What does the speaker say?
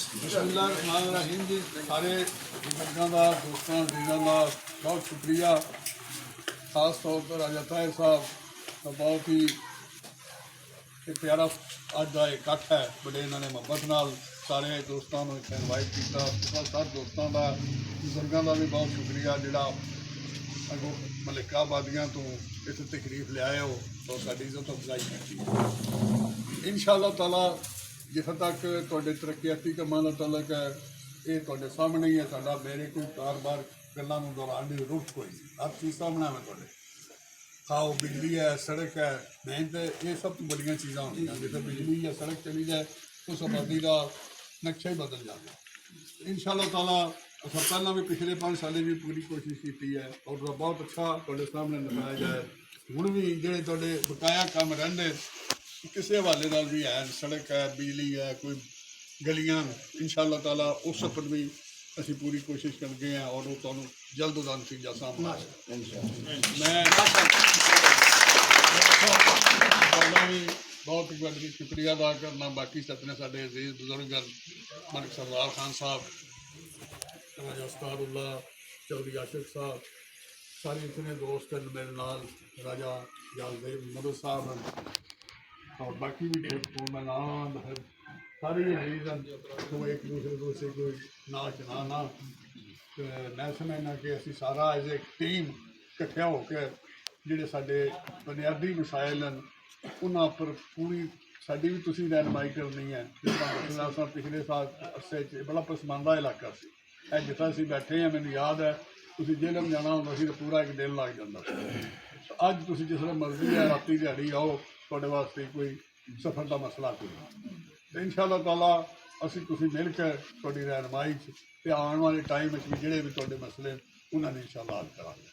बिस्मिल्लाहिर्रहमानिर्रहीम जी। सारे बुजुर्गों का दोस्तों अजीज़ों का बहुत शुक्रिया। खास तौर पर राजा ताहिर साहब का बहुत ही एक प्यारा अज का इकट्ठ है, बड़े इन्होंने मुहब्बत नाल सारे दोस्तों को इतने इनवाइट किया। सब दोस्तों का बुजुर्गों का भी बहुत शुक्रिया जिहड़ा अगों मलिकाबादियां तो इतने तकरीफ लियाए हो तो साडी इज्जत अफजाई की। इंशाअल्लाह ताला जिथे तक तुहाडे तरक्याती कामां दा तलक है, ये तुहाडे सामने ही है। साडा मेरे कोई बार-बार गल्लां नूं दोहराउण दी जरूरत कोई नहीं, हर चीज़ सामने है तुहाडे। खाओ बिजली है, सड़क है, मेन तो ये सब तो बड़ियां चीज़ां होंदियां। जिथे बिजली या सड़क चली जाए उस आबादी का नक्शा ही बदल जाता है। इंशाअल्लाह ताला असां पहलां भी पिछले 5 साल भी पूरी कोशिश की है और बहुत अच्छा तुहाडे सामने नतायज है। हुण भी जिहड़े तुहाडे बकाया काम रहिंदे किसी हवाले नाल भी है, सड़क है, बिजली है, कोई गलियां, इंशाअल्लाह ताला उस पर भी असी पूरी कोशिश कर गए हैं और वो तुहानूं जल्द उदा नतीजा सामने आए। मैं भी बहुत एक बार शुक्रिया अदा करना। बाकी अपने साडे अजीज बुजुर्ग मलिक सरदार खान साहब, राजा उस्तादुल्लाह चौधरी आशिक साहब, सारे इतने दोस्त हैं मेरे नाल, राजा यालदेव मदद साहब और बाकी भी मैं नाम फिर सारे अजीज हैं तो एक दूसरे से कोई ना चलाना। मैं समझना कि असी सारा एज ए टीम इकट्ठा होकर जिहड़े साडे बुनियादी मसाइल हैं उन्हां पर पूरी साडी भी तुसीं रहनुमाई करनी है। जिसका मसला पिछले साल अरसे बड़ा पसमानदा इलाका से जितना असीं बैठे हैं, मैनूं याद है तुसीं जेलम जाना होंदा सी तो पूरा एक दिन लग जाता। अज तुसीं जिसलै मर्जी है राती दिहाड़ी आओ, तुहाडे वास्ते कोई सफर का मसला कोई तो इंशाअल्लाह ताला असीं तुसीं मिल के तुहाडी रहनुमाई ते आने वाले टाइम में जिहड़े भी तुहाडे मसले उन्होंने इंशाअल्लाह हल करांगे।